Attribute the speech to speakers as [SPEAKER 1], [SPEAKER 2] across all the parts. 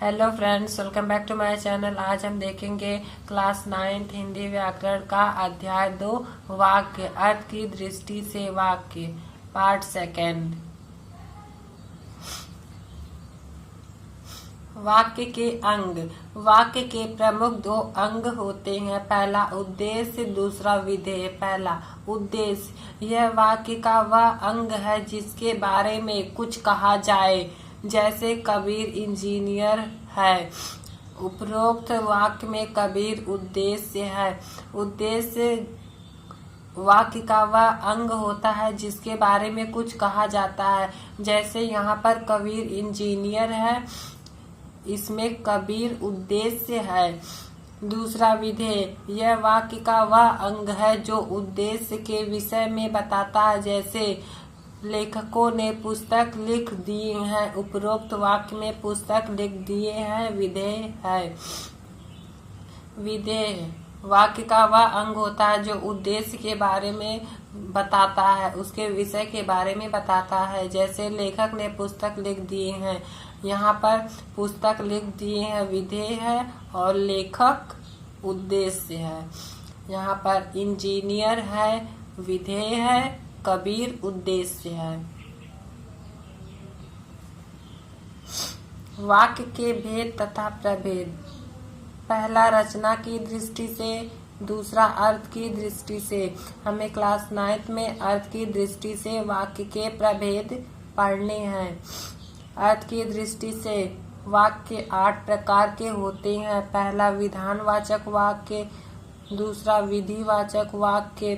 [SPEAKER 1] Hello friends, welcome back to my channel. आज हम देखेंगे क्लास 9th हिंदी व्याकरण का अध्याय 2 वाक्य अर्थ की दृष्टि से वाक्य पार्ट सेकेंड। वाक्य के अंग। वाक्य के प्रमुख दो अंग होते हैं, पहला उद्देश्य, दूसरा विधेय। पहला उद्देश्य, यह वाक्य का वह अंग है जिसके बारे में कुछ कहा जाए, जैसे कबीर इंजीनियर है। उपरोक्त वाक्य में कबीर उद्देश्य है। उद्देश्य वाक्य का वह अंग होता है जिसके बारे में कुछ कहा जाता है, जैसे यहाँ पर कबीर इंजीनियर है, इसमें कबीर उद्देश्य है। दूसरा विधेय, यह वाक्य का वह अंग है जो उद्देश्य के विषय में बताता है, जैसे लेखकों ने पुस्तक लिख दी है। उपरोक्त वाक्य में पुस्तक लिख दिए हैं विधेय है। विधेय वाक्य का वह अंग होता है जो उद्देश्य के बारे में बताता है, उसके विषय के बारे में बताता है, जैसे लेखक ने पुस्तक लिख दिए हैं। यहाँ पर पुस्तक लिख दिए हैं विधेय है और लेखक उद्देश्य है। यहाँ पर इंजीनियर है विधेय है, कबीर उद्देश्य है। वाक्य के भेद तथा प्रभेद। पहला रचना की दृष्टि से, दूसरा अर्थ की दृष्टि से। हमें क्लास 9th में अर्थ की दृष्टि से वाक्य के प्रभेद पढ़ने हैं। अर्थ की दृष्टि से वाक्य 8 प्रकार के होते हैं। पहला विधानवाचक वाक्य, दूसरा विधिवाचक वाक्य,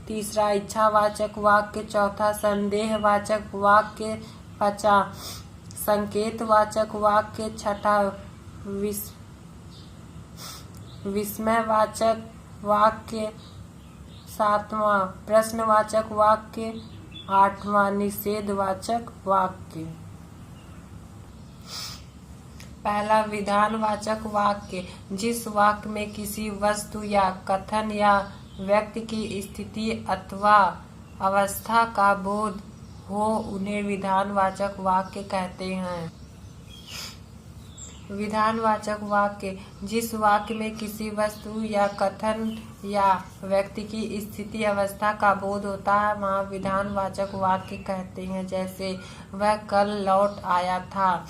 [SPEAKER 1] तीसरा इच्छावाचक वाक्य, चौथा संदेहवाचक वाक्य, पांचवा संकेतवाचक वाक्य, छठा विस्मयवाचक वाक्य, सातवां प्रश्नवाचक वाक्य, आठवां निषेधवाचक वाक्य। पहला विधानवाचक वाक्य, जिस वाक्य में किसी वस्तु या कथन या व्यक्ति की स्थिति अथवा अवस्था का बोध हो, उन्हें विधानवाचक वाक्य कहते हैं। विधानवाचक वाक्य, जिस वाक्य में किसी वस्तु या कथन या व्यक्ति की स्थिति अवस्था का बोध होता है, वहाँ विधानवाचक वाक्य कहते हैं, जैसे वह कल लौट आया था।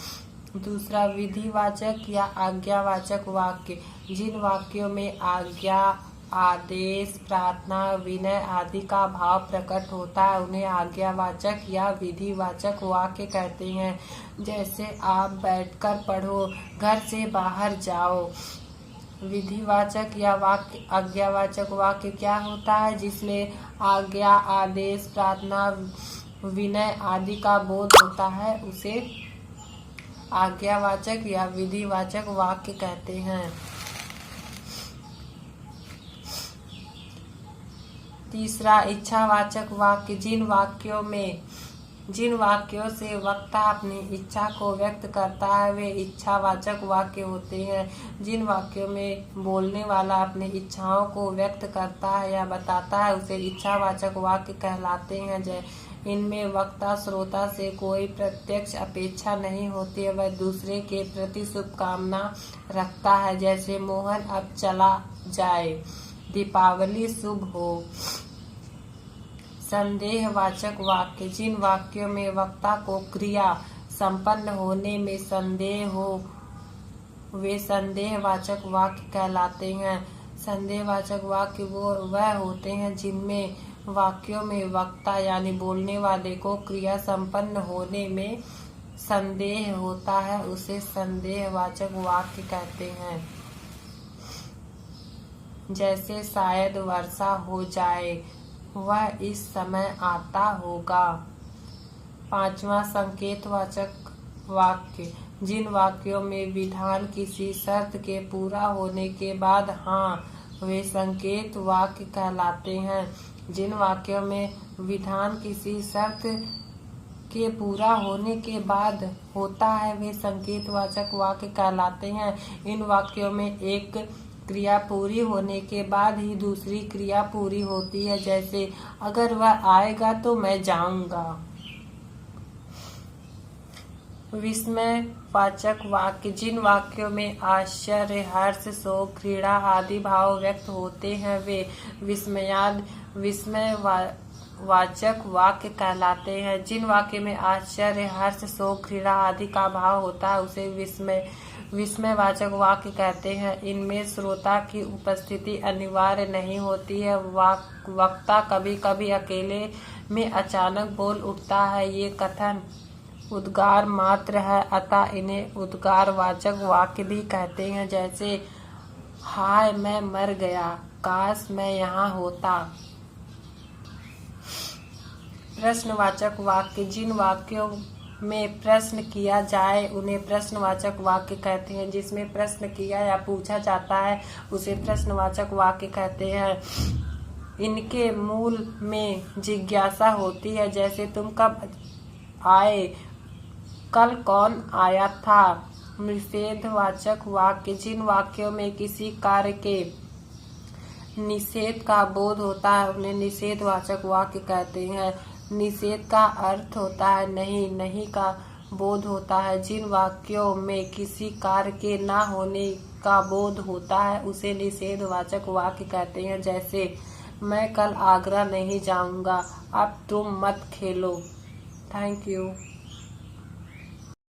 [SPEAKER 1] दूसरा विधिवाचक या आज्ञावाचक वाक्य, जिन वाक्यों में आज्ञा, आदेश, प्रार्थना, विनय आदि का भाव प्रकट होता है, उन्हें आज्ञावाचक या विधिवाचक वाक्य कहते हैं, जैसे आप बैठकर पढ़ो, घर से बाहर जाओ। विधिवाचक या वाक्य आज्ञावाचक वाक्य क्या होता है, जिसमें आज्ञा, आदेश, प्रार्थना, विनय आदि का बोध होता है, उसे आज्ञावाचक या विधिवाचक वाक्य कहते हैं। तीसरा इच्छावाचक वाक्य, जिन वाक्यों से वक्ता अपनी इच्छा को व्यक्त करता है, वे इच्छावाचक वाक्य होते हैं। जिन वाक्यों में बोलने वाला अपनी इच्छाओं को व्यक्त करता है या बताता है, उसे इच्छावाचक वाक्य कहलाते हैं। इनमें वक्ता श्रोता से कोई प्रत्यक्ष अपेक्षा नहीं होती है, वह दूसरे के प्रति शुभकामना रखता है, जैसे मोहन अब चला जाए, दीपावली शुभ हो। संदेहवाचक वाक्य, जिन वाक्यों में वक्ता को क्रिया संपन्न होने में संदेह हो, वे संदेहवाचक वाक्य कहलाते हैं। संदेहवाचक वाक्य वह होते हैं जिनमें वाक्यों में वक्ता यानी बोलने वाले को क्रिया संपन्न होने में संदेह होता है, उसे संदेहवाचक वाक्य कहते हैं, जैसे शायद वर्षा हो जाए, वह इस समय आता होगा। पांचवा संकेतवाचक वाक्य, जिन वाक्यों में विधान किसी शर्त के पूरा होने के बाद हाँ, वे संकेत वाक्य कहलाते हैं। जिन वाक्यों में विधान किसी शर्त के पूरा होने के बाद होता है, वे संकेतवाचक वाक्य कहलाते हैं। इन वाक्यों में एक क्रिया पूरी होने के बाद ही दूसरी क्रिया पूरी होती है, जैसे अगर वह आएगा तो मैं जाऊंगा। विस्मयवाचक वाक्य, जिन वाक्यों में आश्चर्य, हर्ष, शोक, घृणा आदि भाव व्यक्त होते हैं वे विस्मयवाचक वाक्य कहलाते हैं। जिन वाक्य में आश्चर्य, हर्ष, शोक, घृणा आदि का भाव होता है उसे विस्मयवाचक वाक्य कहते हैं। इनमें श्रोता की उपस्थिति अनिवार्य नहीं होती है। वक्ता कभी कभी अकेले में अचानक बोल उठता है। ये कथन उद्गार मात्र है, अतः इन्हें उद्गारवाचक वाक्य भी कहते हैं। जैसे हाय मैं मर गया, काश मैं यहाँ होता। प्रश्नवाचक वाक्य, जिन वाक्यों में प्रश्न किया जाए उन्हें प्रश्नवाचक वाक्य कहते हैं। जिसमें प्रश्न किया या पूछा जाता है उसे प्रश्नवाचक वाक्य कहते हैं। इनके मूल में जिज्ञासा होती है। जैसे तुम कब आए, कल कौन आया था। निषेधवाचक वाक्य, जिन वाक्यों में किसी कार्य के निषेध का बोध होता है उन्हें निषेधवाचक वाक्य कहते हैं। निषेध का अर्थ होता है नहीं, नहीं का बोध होता है। जिन वाक्यों में किसी कार्य के ना होने का बोध होता है उसे निषेधवाचक वाक्य कहते हैं। जैसे मैं कल आगरा नहीं जाऊंगा, अब तुम मत खेलो। Thank you.